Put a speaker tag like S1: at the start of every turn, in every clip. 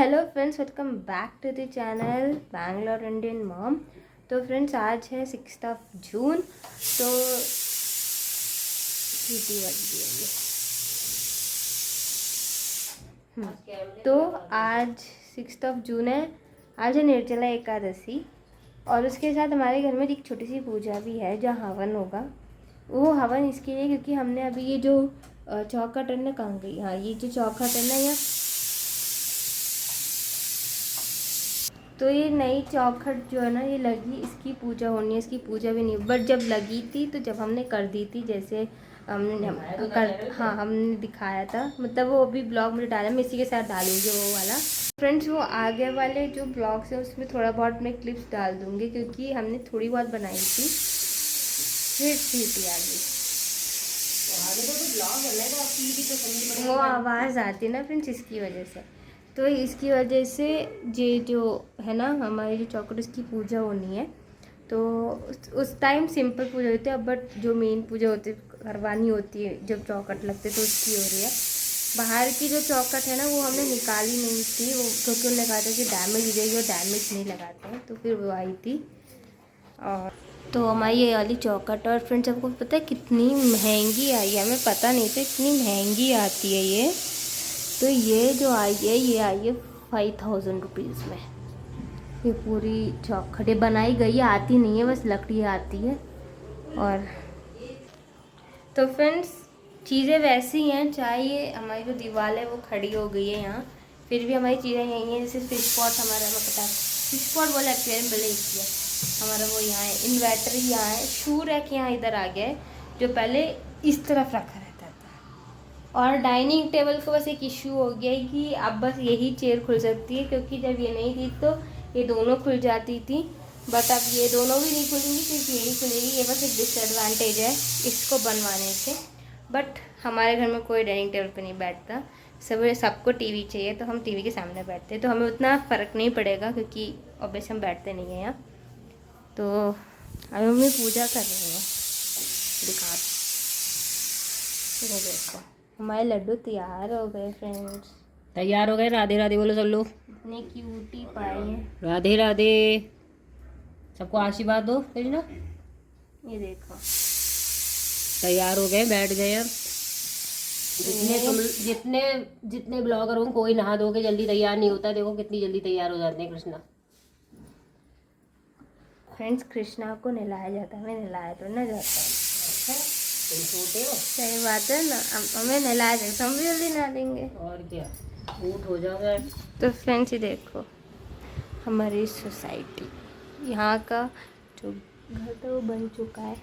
S1: Hello friends, welcome back to the channel Bangalore Indian mom. तो friends, आज है 6 जून। तो सीटी बज गई है तो आज 6 जून है। आज है निर्जला एकादशी और उसके साथ हमारे घर में एक छोटी सी पूजा भी है जहाँ हवन होगा। वो हवन इसके लिए क्योंकि हमने अभी ये जो चौखट है ना, कहाँ गई, हाँ ये जो चौखट है ना, यहाँ तो ये नई चौखट जो है ना ये लगी, इसकी पूजा होनी है। इसकी पूजा भी नहीं, बट जब लगी थी तो जब हमने कर दी थी, जैसे हमने दिखाया था, मतलब वो अभी ब्लॉग मुझे डाला, मैं इसी के साथ डालूंगी वो वाला। फ्रेंड्स, वो आगे वाले जो ब्लॉग्स है उसमें थोड़ा बहुत मैं क्लिप्स डाल दूँगी क्योंकि हमने थोड़ी बहुत बनाई थी, फिर सीटी आ गई। वो आवाज़ आती है ना फ्रेंड्स, इसकी वजह से। तो इसकी वजह से ये जो है ना हमारी जो चौखट, इसकी पूजा होनी है। तो उस टाइम सिंपल पूजा होती है, बट जो मेन पूजा होती है करवानी होती है जब चौखट लगते तो उसकी हो रही है। बाहर की जो चौखट है ना वो हमने निकाली नहीं थी, वो क्योंकि उन्होंने कहा था कि डैमेज हो जाएगी और डैमेज नहीं लगाते हैं, तो फिर वो आई थी। और तो हमारी ये वाली चौखट, और फ्रेंड्स आपको पता है कितनी महंगी आई है, हमें पता नहीं था इतनी महंगी आती है ये। तो ये जो आई है ये आई है 5000 रुपीज़ में। ये पूरी चौखट ये बनाई गई है, आती नहीं है, बस लकड़ी आती है। और तो फ्रेंड्स चीज़ें वैसी हैं, चाहे ये हमारी जो दीवार है वो खड़ी हो गई है यहाँ, फिर भी हमारी चीज़ें यहीं हैं। जैसे फिश पॉट हमारा, मैं पता फिश पॉट बोला एक्वेरियम पहले किया हमारा, वो यहाँ है। इन्वर्टर यहाँ है, शू रैक यहाँ इधर आ गया है जो पहले इस तरफ रखा रहता था। और डाइनिंग टेबल को बस एक इश्यू हो गया है कि अब बस यही चेयर खुल सकती है, क्योंकि जब ये नहीं थी तो ये दोनों खुल जाती थी, बट अब ये दोनों भी नहीं खुलेंगी, सिर्फ यही खुलेगी। ये बस एक डिसएडवांटेज है इसको बनवाने से। बट हमारे घर में कोई डाइनिंग टेबल पे नहीं बैठता, सबको टीवी चाहिए, तो हम टीवी के सामने बैठते हैं, तो हमें उतना फ़र्क नहीं पड़ेगा क्योंकि ऑब्वियस हम बैठते नहीं हैं यहाँ। तो अभी मम्मी पूजा कर रही हैं, दिखा देखो हमारे लड्डू तैयार हो गए फ्रेंड्स।
S2: तैयार हो गए। राधे राधे बोलो सब लोग।
S1: इतने क्यूटी पाए हैं।
S2: राधे राधे, सबको आशीर्वाद दो ना।
S1: ये देखो
S2: तैयार हो गए, बैठ गए। अब जितने जितने ब्लॉगर हो, कोई नहा धो के जल्दी तैयार नहीं होता। देखो कितनी जल्दी तैयार हो जाते हैं कृष्णा।
S1: फ्रेंड्स, कृष्णा को नहलाया जाता है, हमें नहलाया तो ना जाता है।
S2: छोटे हो,
S1: सही बात है ना, हमें नहलाया जाए हम भी जल्दी नहा लेंगे।
S2: और क्या, ऊट हो जाओगे।
S1: तो फ्रेंड्स ये देखो हमारी सोसाइटी, यहाँ का जो घर था वो बन चुका है।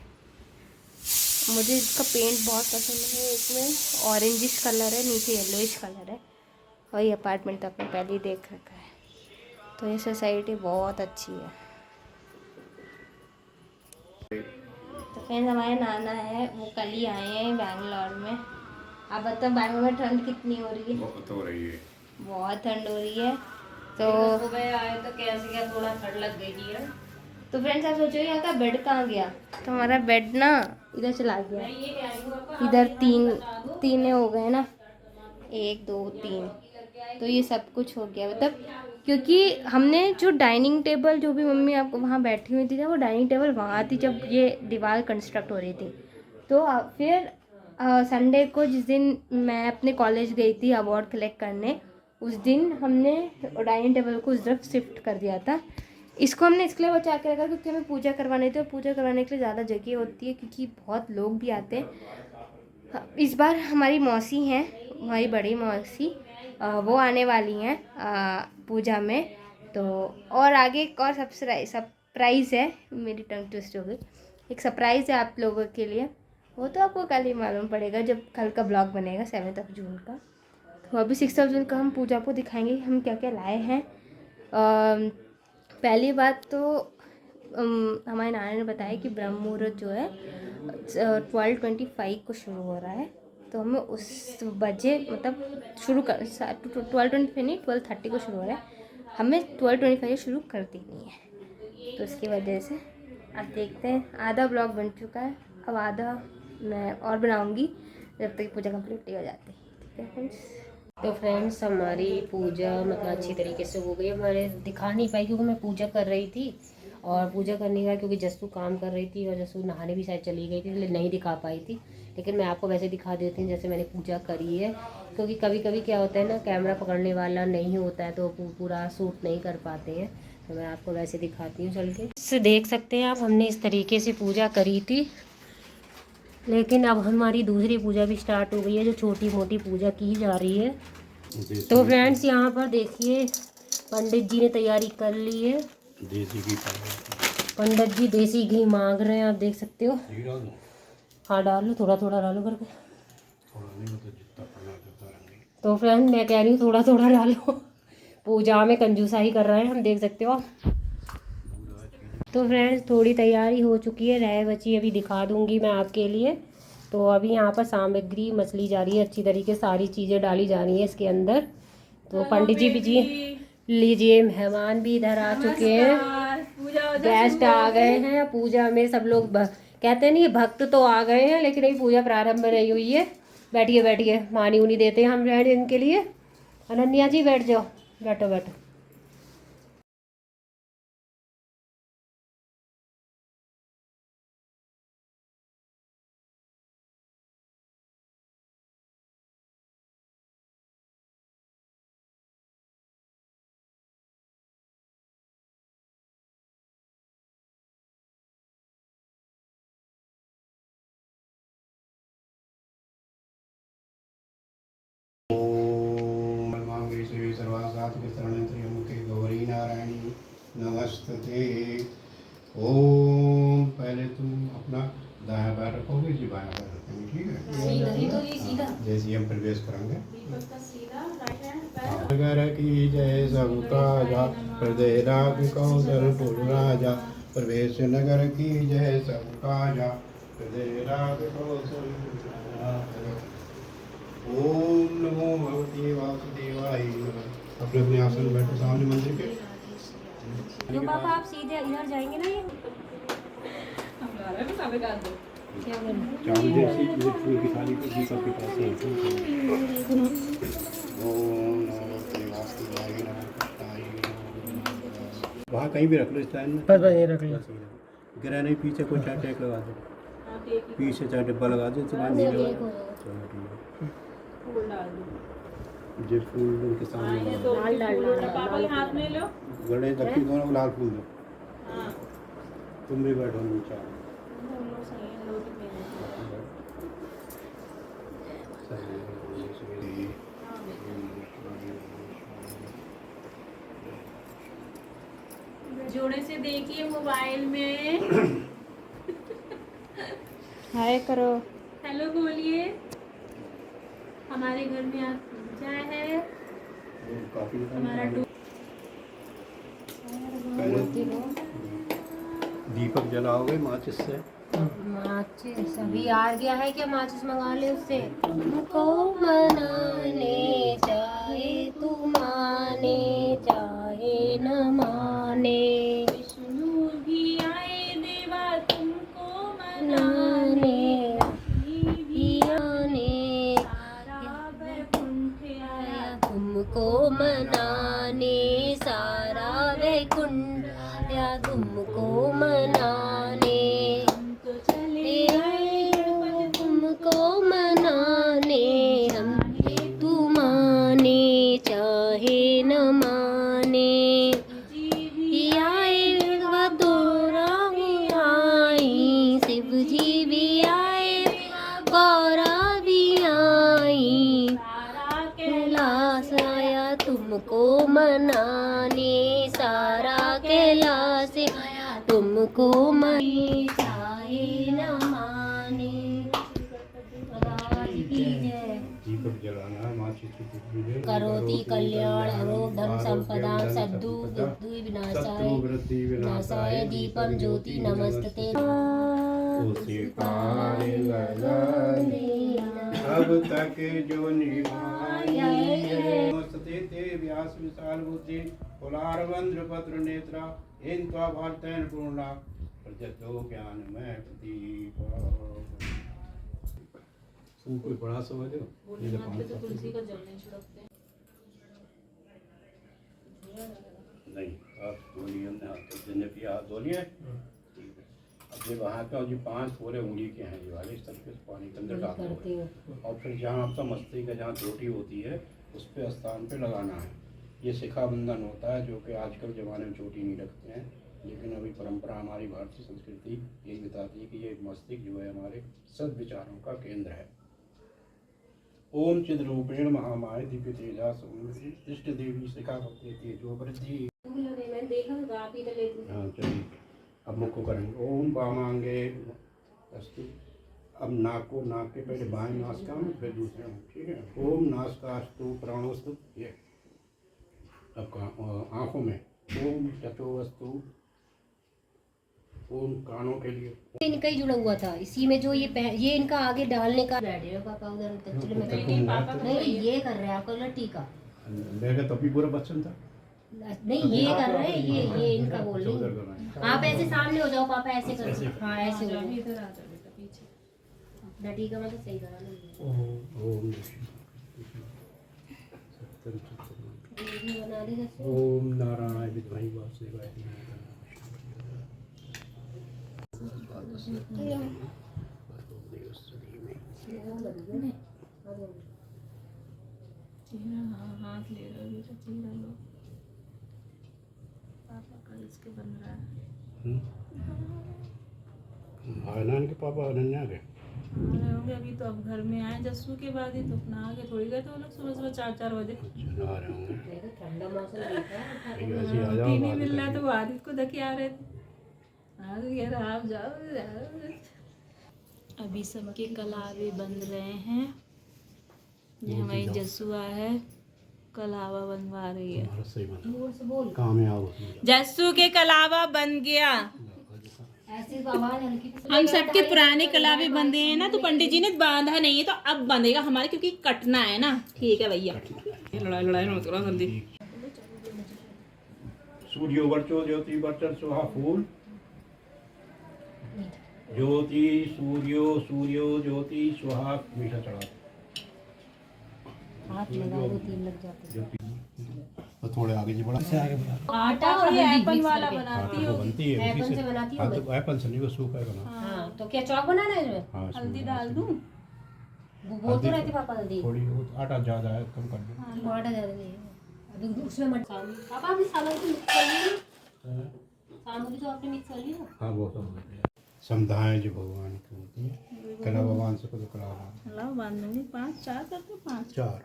S1: मुझे इसका पेंट बहुत पसंद है, इसमें ऑरेंजिश कलर है, नीचे येलोइश कलर है, और ये अपार्टमेंट तो आपने पहले ही देख रखा है। तो ये सोसाइटी बहुत अच्छी है। तो फ्रेंड्स हमारे नाना है, वो कल ही आए हैं बैंगलोर में। आप बताओ बैंगलोर में ठंड कितनी हो रही है?
S3: बहुत हो रही है,
S1: बहुत ठंड हो रही है। तो
S2: सुबह आए तो कैसे क्या थोड़ा ठंड लग गई थी।
S1: तो फ्रेंड्स आप सोचो यहाँ का बेड कहाँ गया? तो हमारा बेड ना इधर चला गया, इधर तीन हो गए ना, 1 2 3, तो ये सब कुछ हो गया। मतलब क्योंकि हमने जो डाइनिंग टेबल, जो भी मम्मी आपको वहाँ बैठी हुई थी ना, वो डाइनिंग टेबल वहाँ थी जब ये दीवार कंस्ट्रक्ट हो रही थी। तो फिर संडे को जिस दिन मैं अपने कॉलेज गई थी अवार्ड कलेक्ट करने, उस दिन हमने डाइनिंग टेबल को उस तरफ शिफ्ट कर दिया था। इसको हमने इसलिए बचा के रखा क्योंकि हमें पूजा करवानी थी, और पूजा करवाने के लिए ज़्यादा जगह होती है क्योंकि बहुत लोग भी आते हैं। इस बार हमारी मौसी हैं, हमारी बड़ी मौसी, वो आने वाली हैं पूजा में। तो और आगे एक और सरप्राइज़ है, मेरी टंग ट्विस्ट हो गई, एक सरप्राइज़ है आप लोगों के लिए, वो तो आपको कल ही मालूम पड़ेगा जब कल का ब्लॉग बनेगा 7 जून का। तो अभी 6 जून का हम पूजा को दिखाएंगे हम क्या क्या लाए हैं। पहली बात तो हमारे नाना ने बताया कि ब्रह्म मुहूर्त जो है 12:25 को शुरू हो रहा है, तो हमें उस बजे मतलब शुरू कर 12:25 नहीं 12:30 को शुरू हो रहा है, हमें 12:25 शुरू कर देनी है। तो इसकी वजह से अब देखते हैं, आधा ब्लॉग बन चुका है, अब आधा मैं और बनाऊंगी जब तक पूजा कंप्लीट नहीं हो जाती है। ठीक है फ्रेंड्स।
S2: तो फ्रेंड्स हमारी पूजा मतलब अच्छी तरीके से हो गई। हमारे दिखा नहीं पाई क्योंकि मैं पूजा कर रही थी, और पूजा करने का क्योंकि जस्सू काम कर रही थी और जस्सू नहाने भी शायद चली गई थी, इसलिए नहीं दिखा पाई थी। लेकिन मैं आपको वैसे दिखा देती हूँ जैसे मैंने पूजा करी है, क्योंकि कभी कभी क्या होता है ना, कैमरा पकड़ने वाला नहीं होता है तो पूरा शूट नहीं कर पाते हैं। तो मैं आपको वैसे दिखाती हूँ चल के। इससे देख सकते हैं आप, हमने इस तरीके से पूजा करी थी। लेकिन अब हमारी दूसरी पूजा भी स्टार्ट हो गई है, जो छोटी मोटी पूजा की जा रही है। तो फ्रेंड्स यहाँ पर देखिए, पंडित जी ने तैयारी कर ली है।
S3: देसी घी
S2: पंडित जी देसी घी मांग रहे हैं, आप देख सकते हो। हाँ डाल लो, थोड़ा थोड़ा डालो करके। तो फ्रेंड मैं कह रही हूँ थोड़ा थोड़ा डालो, पूजा में कंजूसाई कर रहे हैं हम, देख सकते हो आप। तो फ्रेंड्स थोड़ी तैयारी हो चुकी है, रह बची अभी दिखा दूंगी मैं आपके लिए। तो अभी यहाँ पर सामग्री मछली जा रही है, अच्छी तरीके सारी चीज़ें डाली जा रही हैं इसके अंदर। तो पंडित जी भी जी लीजिए, मेहमान भी इधर आ चुके हैं, गेस्ट आ गए हैं। पूजा में सब लोग कहते हैं नहीं, भक्त तो आ गए हैं, लेकिन अभी पूजा प्रारंभ नहीं हुई है। बैठिए बैठिए, पानी उनी देते हैं हम फ्रेंड इनके लिए। अनन्या जी बैठ जाओ, बैठो बैठो।
S3: गौरी नारायणी नमस्ते। ओम, पहले तुम अपना दायां पैर रखोगे जी, बायां पैर रखेंगे, ठीक है? जैसे हम प्रवेश करेंगे। नगर की जय सबका जा, हृदय राग कौशल पुर राजा। प्रवेश नगर की जय सबका जा, हृदय राग कौशल पुर राजा। ओम नमो भगवते वासुदेवाय। अपने अपने आसन में बैठो सामने मंदिर के।
S2: तो पापा आप सीधे इधर जाएंगे ना, ये क्या
S3: चावल जैसी फूल की थाली को दीपक के पास है। ओम नमो भगवते वासुदेवाय नमः कृष्णाय नमः। वहाँ कहीं भी रख लो, इस टाइम में
S2: बस ये रख लो।
S3: गिरा नहीं, पीछे कोई चाय टेक लगा दो, पीछे चाय डिब्बा लगा दो, तुम्हारे नहीं लगा। चलो ठीक है, जो फूल उनके सामने
S2: हाथ में लो,
S3: गणेश लक्ष्मी दोनों को लाल फूल दो। तुम भी बैठो नीचे।
S4: जोड़े से देखिए मोबाइल में।
S1: हाय करो,
S4: हेलो बोलिए। हमारे घर में आज पूजा है। हमारा
S3: दीपक जलाओगे माचिस से?
S2: माचिस अभी आ गया है क्या? माचिस मंगा ले उससे। तुमको मनाने चाहे तू माने चाहे न माने,
S4: विष्णु भी आए देवा तुमको
S2: मनाने
S4: भी
S2: आने,
S4: सारा वैकुंठ आया
S2: तुमको मनाने सारा वैकुंठ आया, तुमको मनाने
S4: तो चले आए
S2: तुमको मनाने हम, तू माने चाहे न माने। आए गौरा भी आई, शिव जी भी आए, गौरा भी आई,
S4: सारा
S2: कैलाश आया तुमको मनाने, सारा कैलाश आया तुमको मनाने चाहे न माने।
S3: दीपक जलाना है, माचिस की पूजा
S2: करोति कल्याणं धन संपदा सद्दु बुद्धि विनाशाय दीपम ज्योति नमस्ते।
S3: उसी पार लगाने अब तक जो निभाई है। नमस्ते ते व्यास विशाल बुद्धि कुलार वंद्र पत्र नेत्रा इन त्वा भारतैन पूर्णा प्रजतो ज्ञान में प्रदीप। कोई बड़ा समझो,
S4: तुलसी का जल नहीं छिड़कते।
S3: नहीं, आप धोलिए, हमने हाथ देने पे हाथ धो लिया। ठीक है, अब ये वहाँ का जो 5 पूरे उंगली के हैं ये वाले, इस तरीके से पानी के अंदर डाल
S2: करती
S3: दो
S2: हूँ।
S3: और फिर जहाँ आपका मस्ती का जहाँ चोटी होती है उस पे स्थान पे लगाना है। ये शिखा बंधन होता है, जो कि आजकल ज़माने में चोटी नहीं रखते हैं, लेकिन अभी परंपरा हमारी भारतीय संस्कृति यही बताती है कि ये मस्तिष्क जो है हमारे सद्विचारों का केंद्र है। ओम चिद्रूपेण महामाय दिव्य तेजा इष्ट देवी शिखा भक्ति तेजो वृद्धि।
S2: मैंने देखा तो आप ही तो लेती।
S3: हाँ चलिए, अब मुख को करेंगे। ओम वामांगे अस्तु। अब नाक को, नाक के पहले बाएं नासिका में फिर दूसरे में, ठीक है। ओम नासिकास्तु प्राणोस्तु, ये अब आँखों में ओम चतुवस्तु, ओम कानों के लिए
S2: इनका ही जुड़ा हुआ था इसी में, जो ये इनका आगे डालने का बैठे हो पापा उधर दक्षिण में। नहीं ये कर रहे हैं आपका कलर टीका।
S3: मेरे तो अभी पूरा बच्चन था।
S2: नहीं ये कर रहे हैं, ये इनका बोल रही हूँ। आप ऐसे सामने हो जाओ पापा, ऐसे करो। हाँ ऐसे हो जाओ,
S4: इधर आ जाओ बेटा पीछे।
S2: अपना टीका मतलब सही करा लो।
S3: ओम
S2: ये भी बना दी जैसे।
S3: ओम नारायण विद्महे वासुदेवाय
S4: चेहरा, हाँ हाथ ले रहे हो बेटा, चेहरा लो। पापा का इसके बन रहा है।
S3: आनंद के पापा अनन्या गए।
S4: अरे होंगे अभी तो, अब घर में आए जस्सू के बाद ही तो अपना आगे थोड़ी गए, तो वो लोग सुबह सुबह 4-4 बजे।
S3: अच्छा, आ रहे होंगे।
S2: ठंडा मौसम देखा है।
S3: ऐसे आ जाओ,
S4: टी नहीं
S3: बात
S4: मिल रहा है
S3: करेंगे।
S4: तो वो आदित्य को धके आ रहे थे। आदित्य कह रहा आप जाओ। अभी सबके कलावे बन रहे हैं। ये हमारी जसुआ है, कलावा बनवा रही है।
S3: हमारा सही बना।
S2: जोर से बोल।
S3: कामयाब हो गया।
S4: जस्सू के कलावा बन गया।
S2: ऐसी तो आवाज हल्की सी।
S4: हम सबके पुराने कलावे बंधे हैं ना, तो पंडित जी ने बांधा नहीं है, तो अब बंधेगा हमारे, क्योंकि कटना है ना। ठीक है भैया, लड़ाई मत करो जल्दी।
S3: सूर्यो वर्चो ज्योति वर्चन सुहा फूल। ज्योति सूर्यो सूर्यो ज्योति सुहा मीठा चढ़ा।
S2: हाथ लगा दो, 3 लग जाते हैं।
S3: तो थोड़े आगे जी बढ़ा, आगे बढ़ा।
S2: आटा और
S4: ये
S2: हल्दी
S4: एप्पल
S2: मिक्स
S4: वाला
S2: करके।
S4: बनाती
S3: वो
S4: हो।
S3: बनती है
S2: एप्पल
S3: उसी
S2: से बनाती
S3: हाँ,
S2: हूँ
S3: तो एप्पल से नहीं, वो सूखा है बना।
S2: हाँ तो क्या चौक बनाना है इसमें?
S3: हाँ, इसमें
S4: हल्दी
S3: बना।
S4: डाल दूं?
S2: वो बोल तो रहते पापा हल्दी।
S3: थोड़ी बहुत आटा ज़्यादा है, कम कर दो।
S2: वो आटा ज्यादा नहीं है। अभी उसमें मत पापा, आपने सामग्री तो मिक्स कर ली ना? सामग्री तो आपने मिक्स कर ली ना?
S3: हाँ वो सब हो गया। समधाएं जो भगवान की होती है, कला भगवान से को कला
S4: लाओ बांध दूंगी। 5-4 करते 5
S3: चार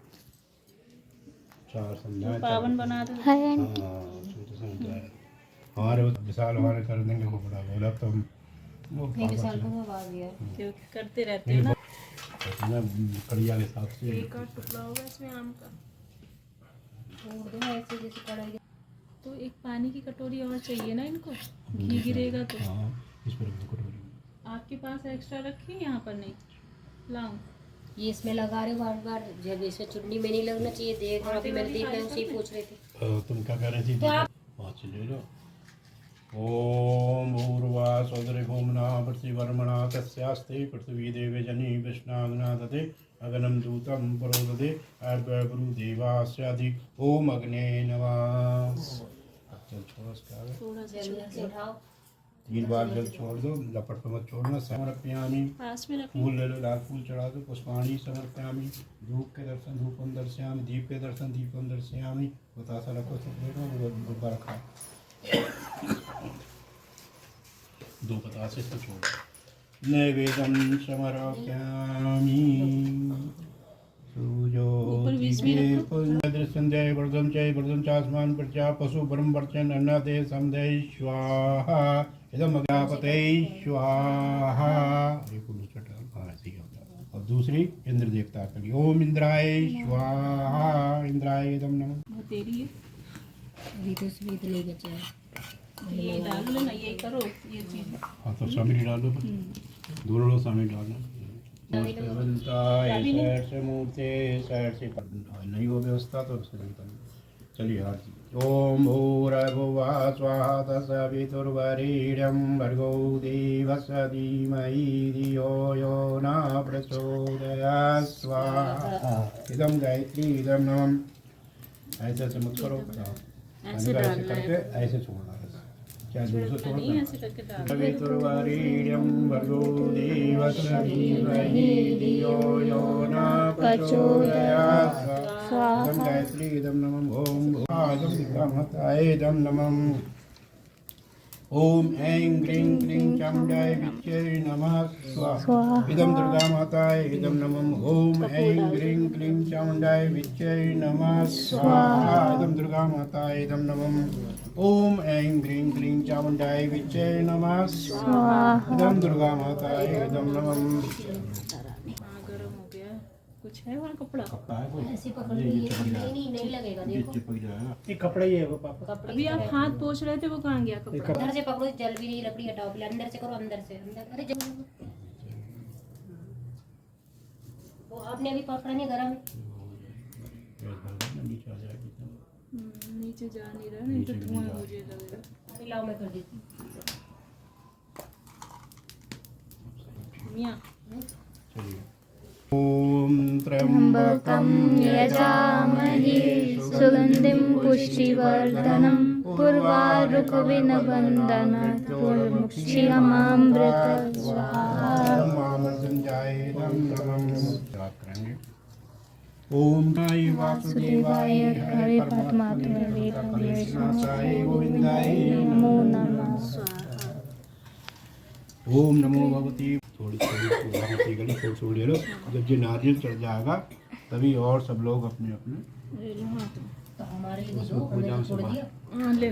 S3: समझाएं।
S4: पावन बना दो।
S3: हाँ उसमें तो समझाएं। हमारे विशाल हमारे कर देंगे वो बड़ा बोला तो हम वो
S2: नहीं साल को आवाज दिया।
S4: क्योंकि करते रहते हो ना।
S3: कड़िया के साथ से
S4: एक और टुकड़ा होगा इसमें आम का।
S2: छोड़ दो ऐसे जैसे कढ़ाई।
S4: तो एक पानी की कटोरी और चाहिए ना इनको, घी गिरेगा तो।
S3: हाँ इस पर एक कटोरी।
S4: आपके पास एक्स्ट्रा रखी, यहाँ पर नहीं लाऊं?
S2: ये इसमें लगा रहे हो बार बार, जब इसमें चुन्नी में नहीं लगना चाहिए। देख और अभी मैंने देख रहा उसे ही पूछ रही थी।
S3: तुम क्या कह रही थी?
S2: तो आप-
S3: पाँच ले लो। ओम ऊर्वा सौदरे भूमना प्रतिवर्मणा तस्यास्ते पृथ्वी देवे जनी विष्णाग्ना ददे अगनम दूतम परोददे गुरु देवास्यादि ओम अग्ने नमः। चल छोड़ो इसका आगे।
S4: थोड़ा सा
S2: जल्दी से उठाओ।
S3: 3 बार जल छोड़ दो, लपट पे मत छोड़ना। समर्पयामि,
S4: पास में रखो।
S3: फूल ले लो, लाल फूल चढ़ा दो। पुष्पाणी समर्पयामि, धूप के दर्शन धूपम दर्शयामि, दीप के दर्शन दीपम दर्शयामि। बतासा रखो, सब ले लो, डब्बा रखा। 2 बतासे से छोड़ दो। नैवेद्यम समर्पयामि संध्याय वर्धन जय वर्धन चास्मान प्रजा पशु ब्रह्म वर्चन अन्नादे समदय स्वाहा इदम अज्ञापते स्वाहा। एक उल्लू चटा, हाँ ऐसे ही होगा। और दूसरी इंद्र देवता के लिए ओम इंद्राय स्वाहा इंद्राय इदम नमः।
S4: वो तेरी है,
S2: अभी तो इसमें इतने ही बचे हैं।
S4: ये डाल लो ना, ये करो ये चीज।
S3: हाँ तो सामग्री डाल दो, दोनों लोग सामग्री डाल दो। साइड से मूर्ति साइड से नहीं हो व्यवस्था तो उससे चलिए हार जी। ओम भूर्भुवः स्वः तत्सवितुर्वरेण्यं भर्गो देवस्य धीमहि धियो यो न प्रचोदयात् स्वाहा। इदं गायत्री इदं नमः। ऐसे से मत करो,
S4: ऐसे डालना है,
S3: करके ऐसे छोड़ना है, चाहे 200 छोड़
S4: नहीं
S3: देना।
S4: ऐसे करके डालना है।
S3: पवित्रवारीड्यं भर्गो देवस्य धीमहि धियो यो न प्रचोदयात्। इदं गायत्री इदं नमः ओम भूताय विद्महे इदं नमः ओम ऐं ग्रीं क्लीं चामुण्डाय विद्महे नमः स्वाहा। इदं दुर्गा माताय इदं नमः ओम ऐं ग्रीं क्लीं चामुण्डाय विद्महे नमः स्वाहा। इदं दुर्गा माताय इदं नमः ओम ऐं ग्रीं क्लीं चामुण्डाय विद्महे नमः स्वाहा। इदं दुर्गा माताय इदं नमः।
S4: हाँ गर्म हो गया, कुछ है वहाँ कपड़ा?
S2: ऐसे पकड़ लीजिए, नहीं लगेगा, देखो
S3: चिपक जाएगा, ये कपड़ा ही है वो पापा।
S4: अभी आप हाथ पोंछ रहे थे, वो कहाँ गया कपड़ा?
S2: अंदर से पकड़ो, जल भी नहीं, लकड़ी हटाओ पहले, अंदर से करो, अंदर से अंदर। अरे जल वो आपने अभी पकड़ा नहीं, गरम है।
S3: नीचे आ जाएगी।
S4: नीचे जा नहीं रहा, नहीं तो धुआं मुझे लगेगा।
S2: अरे लाओ, मैं कर देती हूँ।
S4: मियाँ
S3: चलिए। ओम
S1: त्र्यंबकं यजामहे सुगंधिं पुष्टिवर्धनं पुर्वारुकविनबन्धनात् पुष्टिमृतं स्वाहा।
S3: ओम नाय वासुदेवाय हरे परमात्मने कृष्णाय गोविंदाय नमो नमः। ओम नमो भगवती। थोड़ी थोड़ी भगवती गली छोड़ ले लो, जब ये नारियल चढ़ जाएगा तभी और सब लोग अपने अपने
S2: तो हमारे लिए
S3: उसमें
S2: दो,
S3: पूजा
S2: हमने
S3: से
S2: छोड़
S3: बाहर-
S2: दिया।
S4: हाँ ले,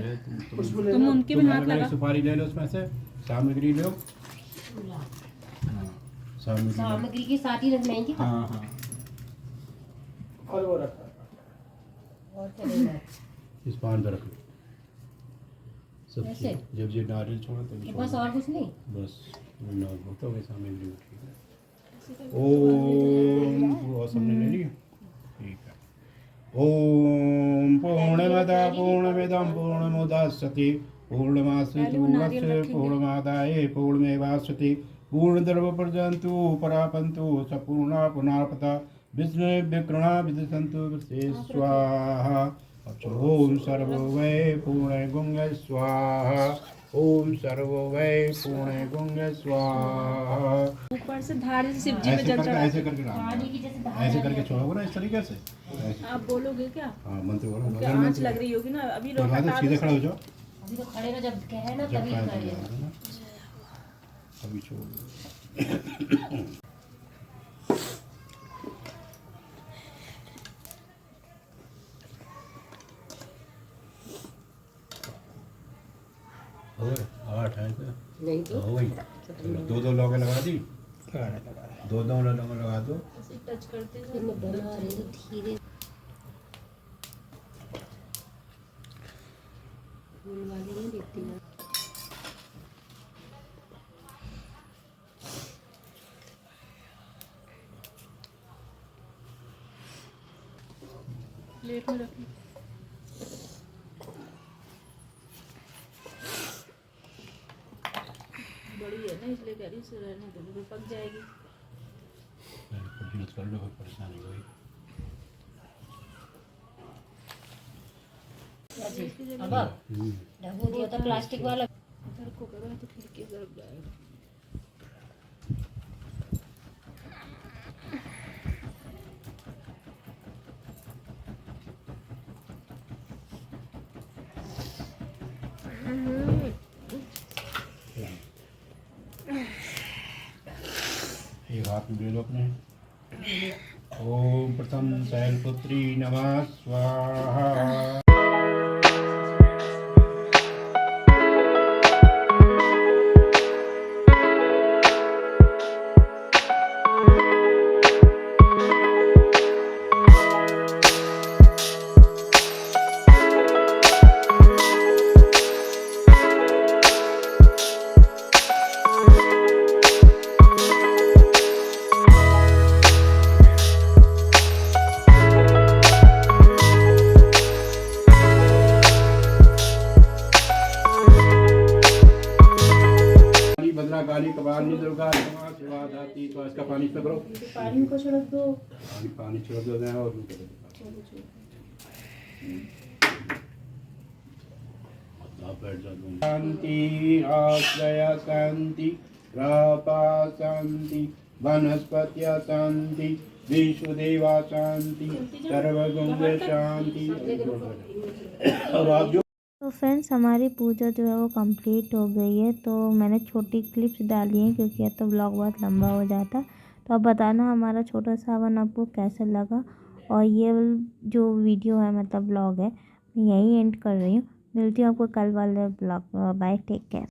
S4: तुम उनके भी हाथ लगा।
S3: सुपारी ले लो, उसमें से सामग्री लो। हाँ, सामग्री लो।
S2: सामग्री के साथ ही रखना।
S3: हाँ हाँ, और वो रखा
S2: और क्या लेना है?
S3: इस पान पर रख लो सब
S2: ऐसे?
S3: चीज़। जब ये नारियल छोड़ा तभी
S2: बस
S3: छोड़ना।
S2: और कुछ नहीं।
S3: बस वो ना होता होगा सामग्री में, ठीक है। ओम वो सबने ले लिया, ठीक है। ओम पूर्णमद पूर्णमिदं पूर्णमुदच्यते पूर्णमादाय पूर्णमादाय पूर्णमेवास्यते पूर्णद्रव्यपर्यन्तु परापन्तु सपूर्णा पुनर्पता विष्णु विकृणा विदसन्तु विशे स्वाहा। ओम सर्वो वै पूर्ण गुंग स्वाहा। ओम सर्वो वै पूर्ण गुंग स्वाहा।
S4: ऊपर से धारे से शिव जी पे
S3: ऐसे
S4: जल
S3: करके
S4: चढ़ा।
S3: ऐसे करके डालना
S2: पानी
S3: है।
S2: की जैसे
S3: ऐसे करके छोड़ोगे ना इस तरीके से, ऐसे।
S4: आप बोलोगे क्या?
S3: हाँ मंत्र बोलो,
S4: क्या
S3: अगर
S4: आँच
S3: मंत्र
S4: लग रही होगी ना अभी।
S3: तो बात है, सीधे खड़े हो जाओ।
S2: अभी तो खड़े ना, जब कहे ना
S3: जब
S2: तभी
S3: पैर
S2: खड़े।
S3: लगाओगे ना, अभी छोड़ दो। हो गए 8 है तो
S2: नहीं तो
S3: हो गई। दो दो लौंगे लगा दी, दो दो लौंगे लगा दो।
S4: ऐसे टच करते
S2: फिर मैं बना रही हूँ धीरे। फूल वाली नहीं देखती मैं।
S4: प्लेट में रखी। बड़ी है ना, इसलिए कह रही से रहने दो, तो पक जाएगी।
S3: कर लो, कोई परेशानी हुई।
S2: अब ढकू दिया था प्लास्टिक वाला।
S4: इधर को करो तो खिड़की तरफ जाएगा।
S3: एक हाथ में ले लो अपने। ओम प्रथम शैलपुत्री नमः स्वाहा। काली कपाली दुर्गा नमः शिवा धाती। तो इसका पानी पे करो,
S4: पानी को छिड़क दो।
S3: पानी छोड़ दो और शांति आश्रय शांति प्रपा शांति वनस्पत्य शांति विश्वदेवा शांति सर्वगुण शांति। अब आप जो
S1: तो फ्रेंड्स हमारी पूजा जो है वो कंप्लीट हो गई है। तो मैंने छोटी क्लिप्स डाली हैं क्योंकि यह तो ब्लॉग बहुत लंबा हो जाता। तो अब बताना हमारा छोटा सा हवन आपको कैसा लगा। और ये जो वीडियो है मतलब ब्लॉग है मैं यहीं एंड कर रही हूँ। मिलती हूँ आपको कल वाले ब्लॉग में। Bye, take care.